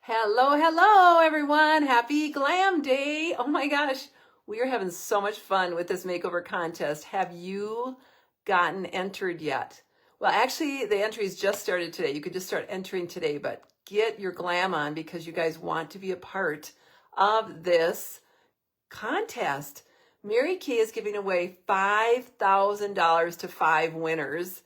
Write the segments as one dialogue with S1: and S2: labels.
S1: Hello, hello, everyone. Happy Glam Day. Oh my gosh, we are having so much fun with this makeover contest. Have you gotten entered yet? Well, actually, the entries just started today. You could just start entering today, but get your glam on because you guys want to be a part of this contest. Mary Kay is giving away $5,000 to 5 winners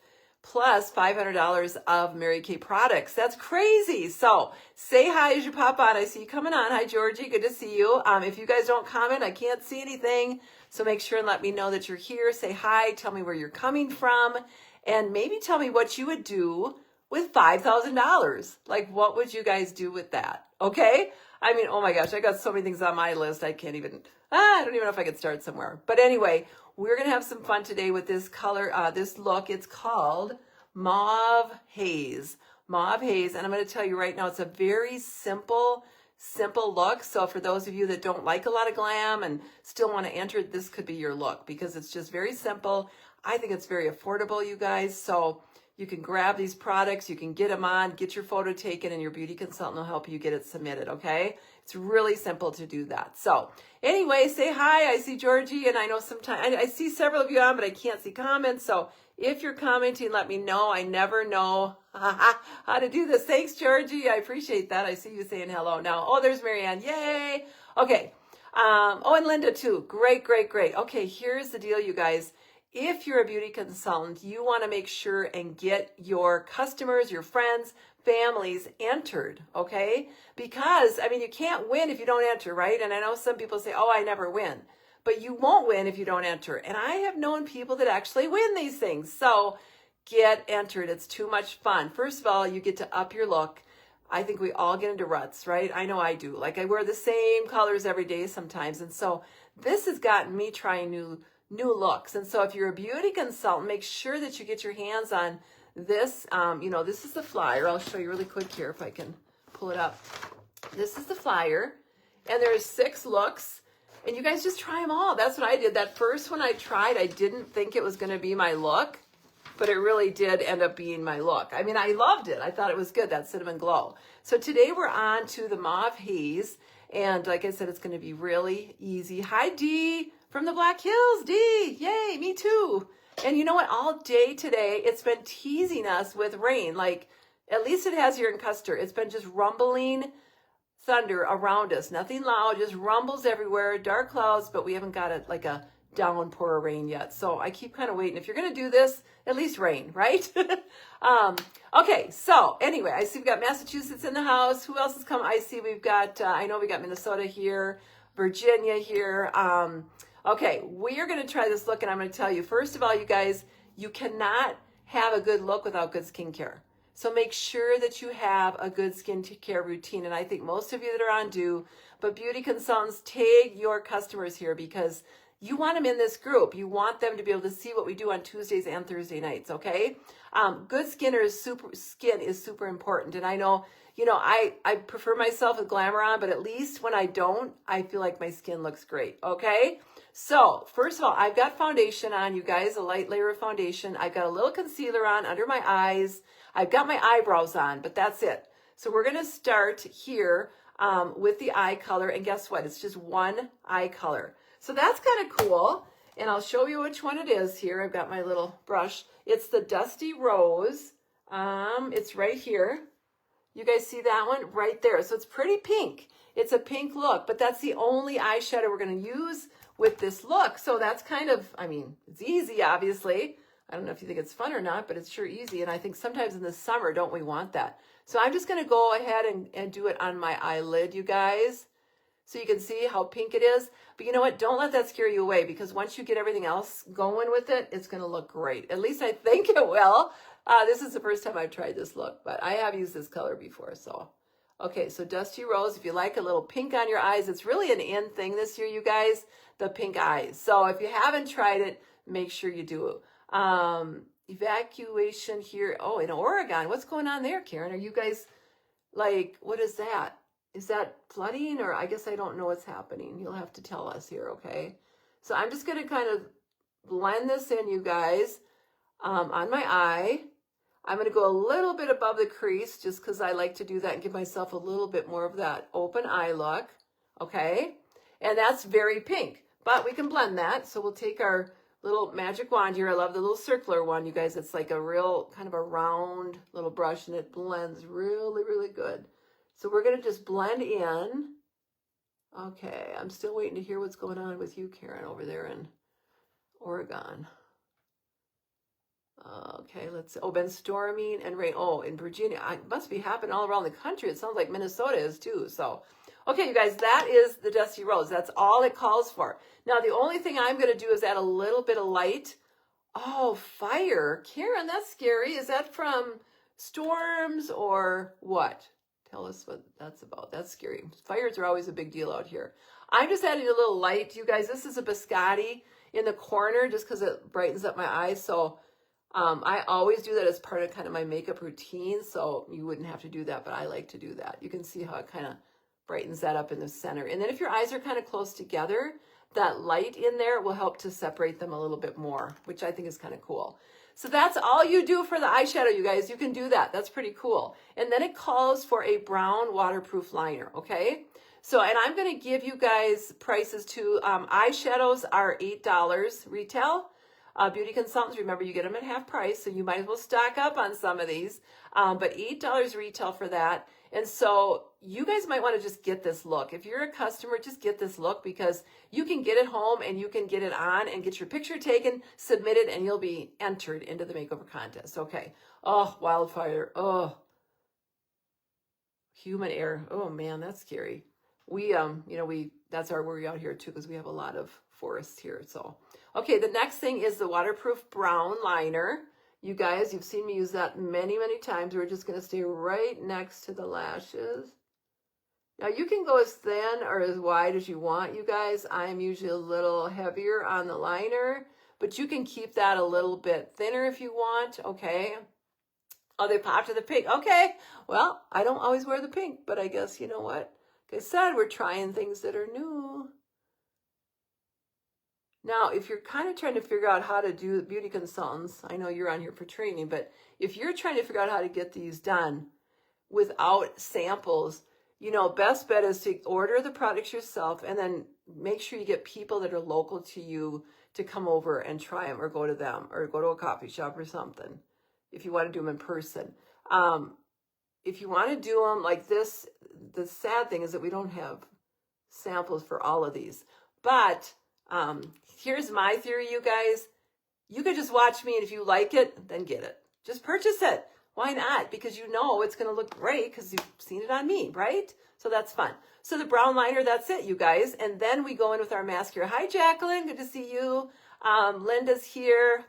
S1: plus $500 of Mary Kay products. That's crazy. So say hi as you pop on. I see you coming on. Hi, Georgie. Good to see you. If you guys don't comment, I can't see anything. So make sure and let me know that you're here. Say hi. Tell me where you're coming from. And maybe tell me what you would do with $5,000. Like, what would you guys do with that? Okay? I mean, oh my gosh, I got so many things on my list. I don't even know if I could start somewhere. But anyway, we're going to have some fun today with this color, this look. It's called Mauve Haze. Mauve Haze. And I'm going to tell you right now, it's a very simple look. So for those of you that don't like a lot of glam and still want to enter, this could be your look because it's just very simple. I think it's very affordable, you guys. So you can grab these products, you can get them on, get your photo taken, and your beauty consultant will help you get it submitted, okay? It's really simple to do that. So anyway, say hi. I see Georgie, and I know sometimes, I see several of you on, but I can't see comments. So if you're commenting, let me know. I never know how to do this. Thanks, Georgie. I appreciate that. I see you saying hello now. Oh, there's Marianne. Yay. Okay. Oh, and Linda too. Great, great, great. Okay, here's the deal, you guys. If you're a beauty consultant, you want to make sure and get your customers, your friends, families entered, okay? Because, I mean, you can't win if you don't enter, right? And I know some people say, oh, I never win. But you won't win if you don't enter. And I have known people that actually win these things. So get entered. It's too much fun. First of all, you get to up your look. I think we all get into ruts, right? I know I do. Like I wear the same colors every day sometimes. And so this has gotten me trying new looks. And so if you're a beauty consultant, make sure that you get your hands on this. This is the flyer. I'll show you really quick here if I can pull it up. This is the flyer. And there's 6 looks. And you guys just try them all. That's what I did. That first one I tried, I didn't think it was going to be my look, but it really did end up being my look. I mean, I loved it. I thought it was good, that cinnamon glow. So today we're on to the Mauve Haze. And like I said, it's going to be really easy. Hi, Dee. From the Black Hills, Dee. Yay, me too. And you know what? All day today, it's been teasing us with rain. Like, at least it has here in Custer. It's been just rumbling thunder around us. Nothing loud, just rumbles everywhere, dark clouds, but we haven't got a downpour of rain yet. So I keep kind of waiting. If you're going to do this, at least rain, right? Okay, so anyway, I see we've got Massachusetts in the house. Who else has come? I see we've got, I know we got Minnesota here, Virginia here. Okay, we are going to try this look, and I'm going to tell you, first of all, you guys, you cannot have a good look without good skincare. So make sure that you have a good skincare routine, and I think most of you that are on do, but beauty consultants, tag your customers here because you want them in this group. You want them to be able to see what we do on Tuesdays and Thursday nights, okay? Good skin is super important, and I know, I prefer myself with glamour on, but at least when I don't, I feel like my skin looks great, okay? So, first of all, I've got foundation on, you guys, a light layer of foundation. I've got a little concealer on under my eyes. I've got my eyebrows on, but that's it. So we're going to start here with the eye color, and guess what? It's just one eye color. So that's kind of cool, and I'll show you which one it is here. I've got my little brush. It's the Dusty Rose. It's right here. You guys see that one? Right there. So it's pretty pink. It's a pink look, but that's the only eyeshadow we're going to use with this look. So that's kind of, it's easy, obviously. I don't know if you think it's fun or not, but it's sure easy. And I think sometimes in the summer, don't we want that? So I'm just going to go ahead and do it on my eyelid, you guys, so you can see how pink it is. But you know what? Don't let that scare you away, because once you get everything else going with it, it's going to look great. At least I think it will. This is the first time I've tried this look, but I have used this color before. So, okay, so Dusty Rose, if you like a little pink on your eyes, it's really an in thing this year, you guys, the pink eyes. So if you haven't tried it, make sure you do. Evacuation here. Oh, in Oregon. What's going on there, Karen? Are you guys like, what is that? Is that flooding, or I guess I don't know what's happening. You'll have to tell us here, okay? So I'm just going to kind of blend this in, you guys, on my eye. I'm going to go a little bit above the crease just because I like to do that and give myself a little bit more of that open eye look. Okay. And that's very pink, but we can blend that. So we'll take our little magic wand here. I love the little circular one, you guys. It's like a real kind of a round little brush and it blends really, really good. So we're going to just blend in. Okay. I'm still waiting to hear what's going on with you, Karen, over there in Oregon. Okay, let's see. Oh, been storming and rain. Oh, in Virginia. It must be happening all around the country. It sounds like Minnesota is too. So, okay, you guys, that is the Dusty Rose. That's all it calls for. Now, the only thing I'm going to do is add a little bit of light. Oh, fire. Karen, that's scary. Is that from storms or what? Tell us what that's about. That's scary. Fires are always a big deal out here. I'm just adding a little light. You guys, this is a biscotti in the corner just because it brightens up my eyes. So, I always do that as part of kind of my makeup routine, so you wouldn't have to do that, but I like to do that. You can see how it kind of brightens that up in the center. And then if your eyes are kind of close together, that light in there will help to separate them a little bit more, which I think is kind of cool. So that's all you do for the eyeshadow, you guys. You can do that. That's pretty cool. And then it calls for a brown waterproof liner, okay? So, and I'm going to give you guys prices too. Eyeshadows are $8 retail. Beauty consultants, remember you get them at half price, so you might as well stock up on some of these. But $8 retail for that. And so you guys might want to just get this look. If you're a customer, just get this look because you can get it home and you can get it on and get your picture taken, submitted, and you'll be entered into the makeover contest. Okay. Oh, wildfire. Oh, human error. Oh man, that's scary. That's our worry out here too because we have a lot of forests here. So, okay, the next thing is the waterproof brown liner. You guys, you've seen me use that many, many times. We're just going to stay right next to the lashes. Now, you can go as thin or as wide as you want, you guys. I am usually a little heavier on the liner, but you can keep that a little bit thinner if you want, okay? Oh, they popped to the pink. Okay, well, I don't always wear the pink, but I guess, you know what? Like I said, we're trying things that are new. Now, if you're kind of trying to figure out how to do beauty consultants, I know you're on here for training, but if you're trying to figure out how to get these done without samples, best bet is to order the products yourself and then make sure you get people that are local to you to come over and try them or go to them or go to a coffee shop or something if you want to do them in person. If you want to do them like this, the sad thing is that we don't have samples for all of these, but here's my theory, you guys. You could just watch me, and if you like it, then get it. Just purchase it. Why not? Because you know it's going to look great because you've seen it on me, right? So that's fun. So the brown liner, that's it, you guys. And then we go in with our mascara. Hi, Jacqueline. Good to see you. Linda's here.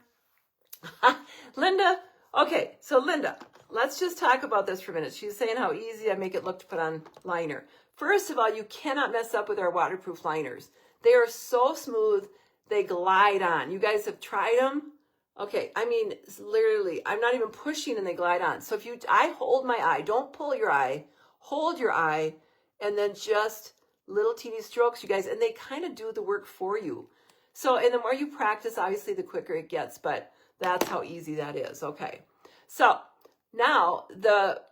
S1: Linda. Okay, so Linda, let's just talk about this for a minute. She's saying how easy I make it look to put on liner. First of all, you cannot mess up with our waterproof liners. They are so smooth, they glide on. You guys have tried them? Okay, I mean, literally, I'm not even pushing and they glide on. So I hold my eye, don't pull your eye, hold your eye, and then just little teeny strokes, you guys, and they kind of do the work for you. So, and the more you practice, obviously, the quicker it gets, but that's how easy that is. Okay, so now the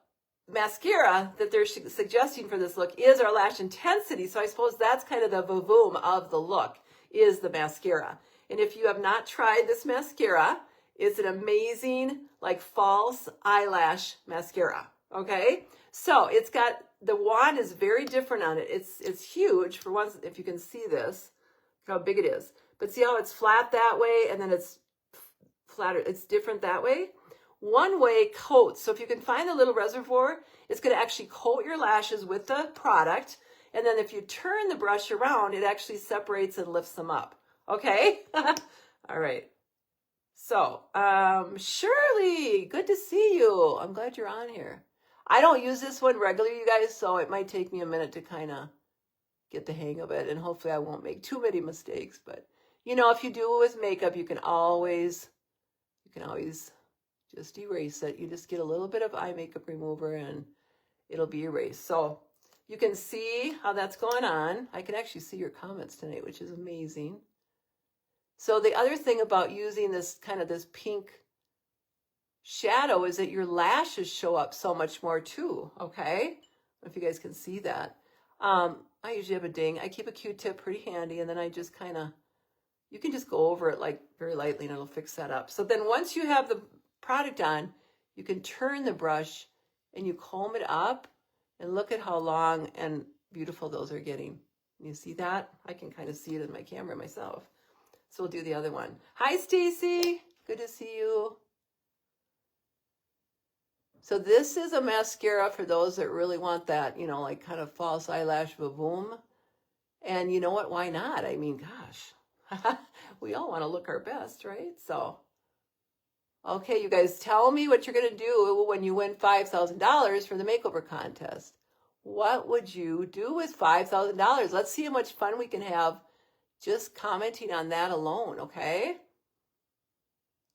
S1: mascara that they're suggesting for this look is our lash intensity. So I suppose that's kind of the vavoom of the look is the mascara. And if you have not tried this mascara, it's an amazing like false eyelash mascara. Okay. So it's got, the wand is very different on it. It's huge for once, if you can see this, how big it is, but see how it's flat that way. And then it's flatter. It's different that way. One way coats. So if you can find the little reservoir, it's going to actually coat your lashes with the product. And then if you turn the brush around, it actually separates and lifts them up. Okay. All right. So, Shirley, good to see you. I'm glad you're on here. I don't use this one regularly, you guys, so it might take me a minute to kind of get the hang of it. And hopefully I won't make too many mistakes. But, if you do it with makeup, you can always just erase it. You just get a little bit of eye makeup remover and it'll be erased. So you can see how that's going on. I can actually see your comments tonight, which is amazing. So the other thing about using this kind of this pink shadow is that your lashes show up so much more too, okay? I don't know if you guys can see that. I usually have a ding. I keep a Q-tip pretty handy, and then I just kind of, you can just go over it like very lightly and it'll fix that up. So then once you have the product on, you can turn the brush and you comb it up, and look at how long and beautiful those are getting. You see that? I can kind of see it in my camera myself. So we'll do the other one. Hi, Stacy. Good to see you. So this is a mascara for those that really want that, you know, like kind of false eyelash boom. And you know what? Why not? I mean, gosh, we all want to look our best, right? So, okay, you guys, tell me what you're going to do when you win $5,000 for the makeover contest. What would you do with $5,000? Let's see how much fun we can have just commenting on that alone, okay?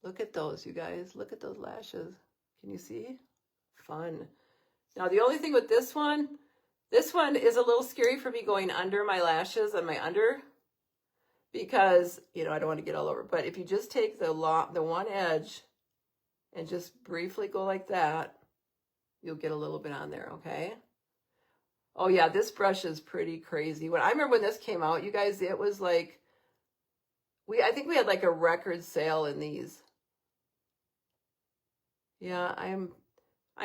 S1: Look at those, you guys. Look at those lashes. Can you see? Fun. Now, the only thing with this one is a little scary for me going under my lashes and my under, because, you know, I don't want to get all over. But if you just take the one edge and just briefly go like that, you'll get a little bit on there, okay? Oh yeah, this brush is pretty crazy. I remember when this came out, you guys, it was like, I think we had like a record sale in these. Yeah, I'm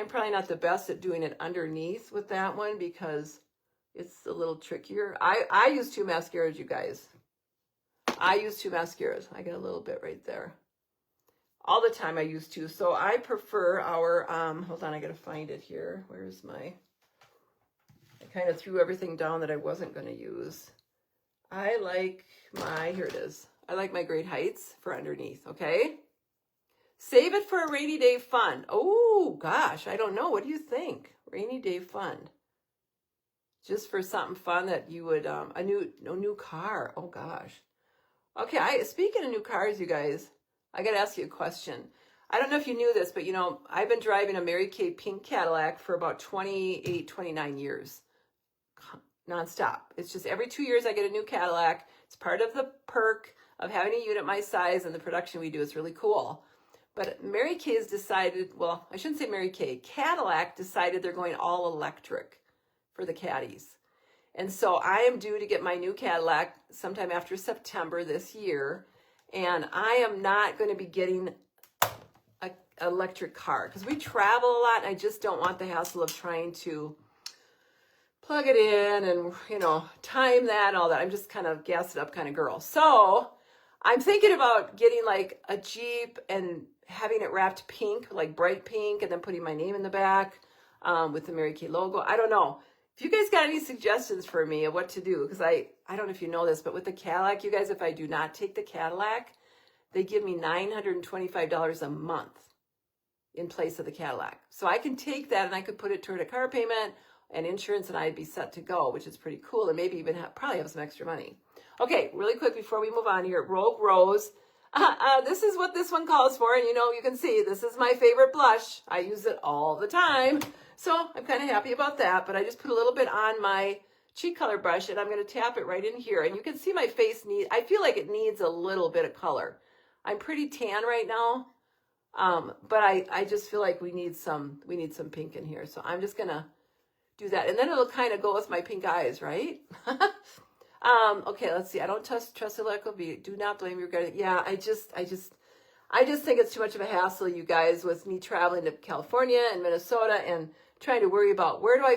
S1: probably not the best at doing it underneath with that one because it's a little trickier. I use two mascaras, you guys. I use two mascaras. I get a little bit right there. All the time I use two. So I prefer our, hold on, I gotta find it here. Where's my, I kind of threw everything down that I wasn't gonna use. I like my, here it is. I like my Great Heights for underneath, okay? Save it for a rainy day fund. Oh, gosh, I don't know. What do you think? Rainy day fund. Just for something fun that you would, a new car. Oh, gosh. Okay, speaking of new cars, you guys, I got to ask you a question. I don't know if you knew this, but, you know, I've been driving a Mary Kay pink Cadillac for about 28, 29 years. Nonstop. It's just every 2 years I get a new Cadillac. It's part of the perk of having a unit my size and the production we do. It's really cool. But Mary Kay has decided, well, I shouldn't say Mary Kay, Cadillac decided they're going all electric for the Caddies. And so I am due to get my new Cadillac sometime after September this year. And I am not going to be getting an electric car because we travel a lot and I just don't want the hassle of trying to plug it in and, you know, time that and all that. I'm just kind of gas it up kind of girl. So I'm thinking about getting like a Jeep and having it wrapped pink, like bright pink, and then putting my name in the back with the Mary Kay logo. I don't know. If you guys got any suggestions for me of what to do, because I don't know if you know this, but with the Cadillac, you guys, if I do not take the Cadillac, they give me $925 a month in place of the Cadillac. So I can take that and I could put it toward a car payment and insurance, and I'd be set to go, which is pretty cool, and maybe even probably have some extra money. Okay, really quick before we move on here, Rogue Rose. This is what this one calls for, and you know, you can see this is my favorite blush. I use it all the time, so I'm kind of happy about that, but I just put a little bit on my cheek color brush, and I'm going to tap it right in here, and you can see my face I feel like it needs a little bit of color. I'm pretty tan right now, but I just feel like we need some pink in here, so I'm just going to do that, and then it'll kind of go with my pink eyes, right? Okay, let's see. I don't trust electrical beat. Do not blame your guy. Yeah, I just think it's too much of a hassle, you guys, with me traveling to California and Minnesota and trying to worry about where do I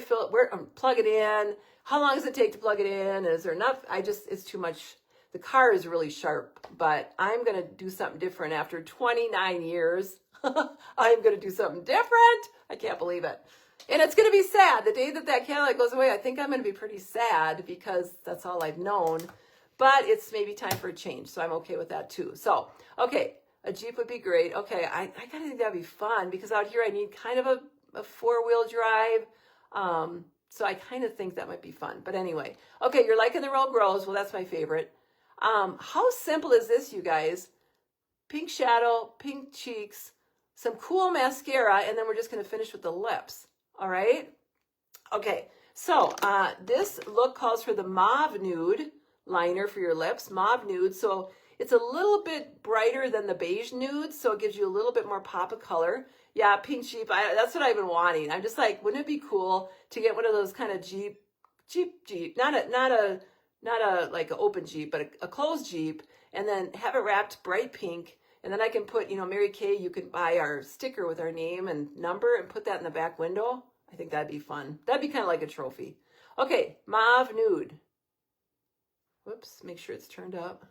S1: plug it in? How long does it take to plug it in? Is there enough? It's too much. The car is really sharp, but I'm going to do something different after 29 years. I'm going to do something different. I can't believe it. And it's going to be sad. The day that Cadillac goes away, I think I'm going to be pretty sad because that's all I've known. But it's maybe time for a change, so I'm okay with that too. So, okay, a Jeep would be great. Okay, I kind of think that'd be fun because out here I need kind of a four-wheel drive. So I kind of think that might be fun. But anyway, okay, you're liking the Rogue Rose. Well, that's my favorite. How simple is this, you guys? Pink shadow, pink cheeks, some cool mascara, and then we're just going to finish with the lips. All right. Okay. So this look calls for the Mauve Nude liner for your lips. Mauve Nude. So It's a little bit brighter than the beige nude, so it gives you a little bit more pop of color. Yeah, pink Jeep, that's what I've been wanting. I'm just like, wouldn't it be cool to get one of those kind of Jeep, not a like an open Jeep, but a closed Jeep, and then have it wrapped bright pink. And then I can put, Mary Kay, you can buy our sticker with our name and number and put that in the back window. I think that'd be fun. That'd be kind of like a trophy. Okay, mauve nude. Whoops, make sure it's turned up.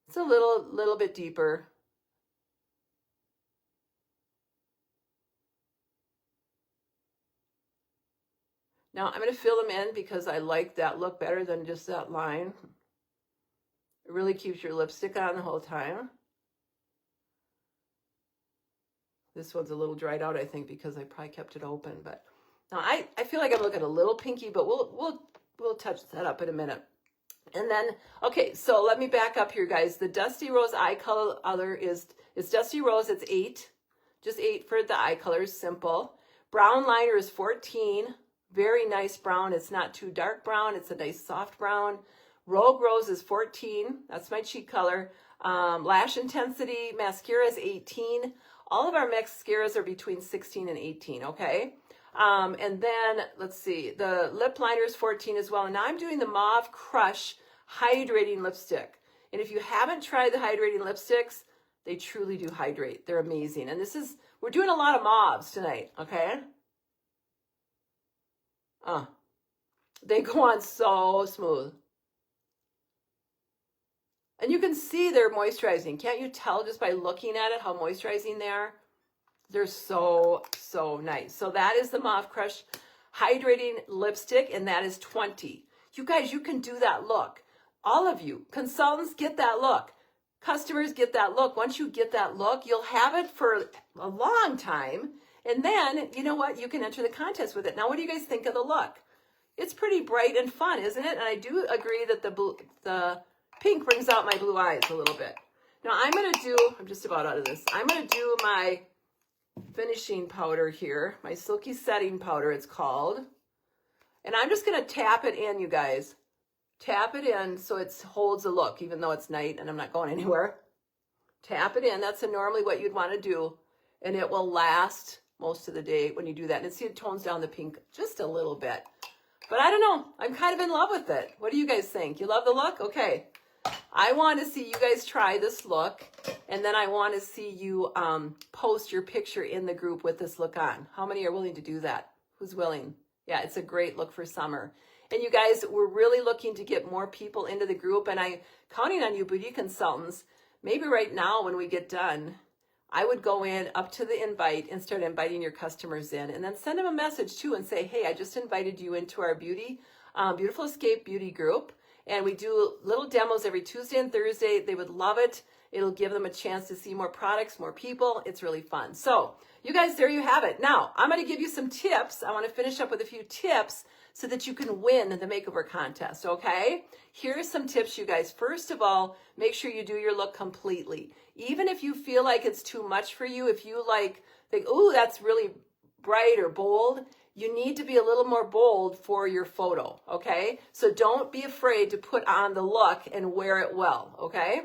S1: It's a little bit deeper. Now I'm going to fill them in because I like that look better than just that line. It really keeps your lipstick on the whole time. This one's a little dried out, I think, because I probably kept it open. But now I feel like I'm looking a little pinky, but we'll touch that up in a minute. And then, okay, so let me back up here, guys. The Dusty Rose eye color is Dusty Rose. It's 8, just 8 for the eye colors, simple. Brown liner is 14. Very nice brown. It's not too dark brown. It's a nice soft brown. Rogue Rose is 14. That's my cheek color. Lash Intensity mascara is 18. All of our mascaras are between 16 and 18, okay? And then, let's see, the lip liner is 14 as well. And now I'm doing the Mauve Crush Hydrating Lipstick. And if you haven't tried the hydrating lipsticks, they truly do hydrate. They're amazing. And we're doing a lot of mauves tonight, okay? They go on so smooth. And you can see they're moisturizing. Can't you tell just by looking at it how moisturizing they are? They're so, so nice. So that is the Mauve Crush Hydrating Lipstick, and that is 20. You guys, you can do that look. All of you, consultants, get that look. Customers, get that look. Once you get that look, you'll have it for a long time. And then, you know what? You can enter the contest with it. Now, what do you guys think of the look? It's pretty bright and fun, isn't it? And I do agree that the pink brings out my blue eyes a little bit. Now, I'm just about out of this. I'm going to do my finishing powder here, my Silky Setting Powder, it's called. And I'm just going to tap it in, you guys. Tap it in so it holds a look, even though it's night and I'm not going anywhere. Tap it in. That's normally what you'd want to do. And it will last most of the day when you do that. And see, it tones down the pink just a little bit. But I don't know. I'm kind of in love with it. What do you guys think? You love the look? Okay. I want to see you guys try this look. And then I want to see you post your picture in the group with this look on. How many are willing to do that? Who's willing? Yeah, it's a great look for summer. And you guys, we're really looking to get more people into the group. And I'm counting on you, Beauty Consultants. Maybe right now when we get done, I would go in up to the invite and start inviting your customers in. And then send them a message too and say, hey, I just invited you into our Beautiful Escape Beauty group. And we do little demos every Tuesday and Thursday. They would love it. It'll give them a chance to see more products, more people. It's really fun. So you guys, there you have it. Now, I'm going to give you some tips. I want to finish up with a few tips so that you can win the makeover contest, okay? Here are some tips, you guys. First of all, make sure you do your look completely. Even if you feel like it's too much for you, if you think, ooh, that's really bright or bold, you need to be a little more bold for your photo, okay? So don't be afraid to put on the look and wear it well, okay?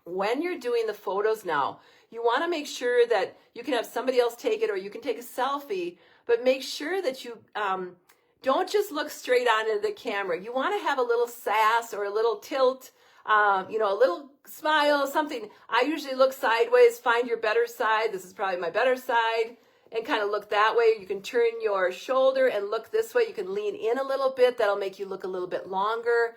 S1: When you're doing the photos now, you want to make sure that you can have somebody else take it or you can take a selfie, but make sure that you don't just look straight on into the camera. You want to have a little sass or a little tilt, a little smile, something. I usually look sideways, find your better side. This is probably my better side. And kind of look that way. You can turn your shoulder and look this way. You can lean in a little bit. That'll make you look a little bit longer.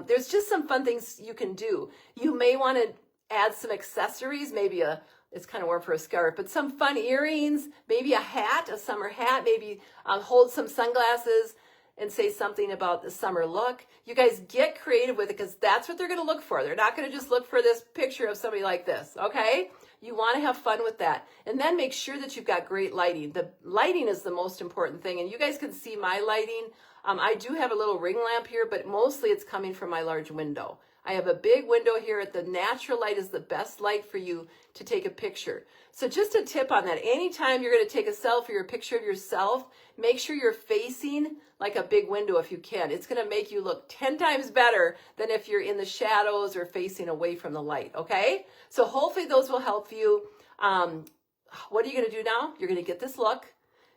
S1: There's just some fun things you can do. You may want to add some accessories, maybe it's kind of warm for a scarf, but some fun earrings, maybe a hat, a summer hat, maybe hold some sunglasses and say something about the summer look. You guys get creative with it because that's what they're going to look for. They're not going to just look for this picture of somebody like this, okay? You want to have fun with that. And then make sure that you've got great lighting. The lighting is the most important thing. And you guys can see my lighting. I do have a little ring lamp here, but mostly it's coming from my large window. I have a big window here. The natural light is the best light for you to take a picture. So just a tip on that. Anytime you're going to take a selfie or a picture of yourself, make sure you're facing like a big window if you can. It's going to make you look 10 times better than if you're in the shadows or facing away from the light, okay? So hopefully those will help you. What are you going to do now? You're going to get this look.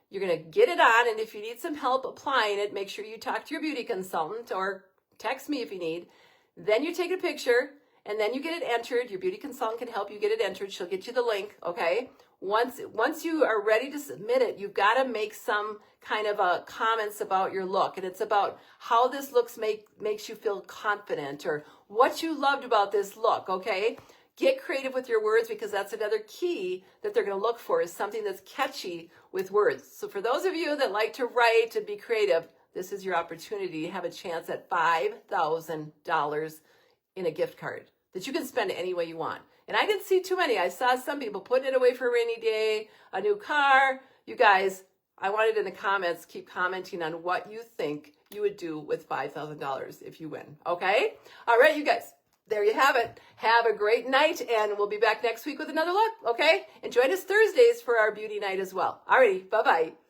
S1: You're going to get it on, and if you need some help applying it, make sure you talk to your beauty consultant or text me if you need. Then you take a picture, and then you get it entered. Your beauty consultant can help you get it entered. She'll get you the link, okay? Once you are ready to submit it, you've got to make some kind of comments about your look, and it's about how this looks makes you feel confident or what you loved about this look, okay? Get creative with your words, because that's another key that they're going to look for, is something that's catchy with words. So for those of you that like to write and be creative, this is your opportunity to have a chance at $5,000 in a gift card that you can spend any way you want. And I didn't see too many. I saw some people putting it away for a rainy day, a new car. You guys, I wanted in the comments, keep commenting on what you think you would do with $5,000 if you win, okay? All right, you guys. There you have it. Have a great night, and we'll be back next week with another look, okay? And join us Thursdays for our beauty night as well. Alrighty, bye-bye.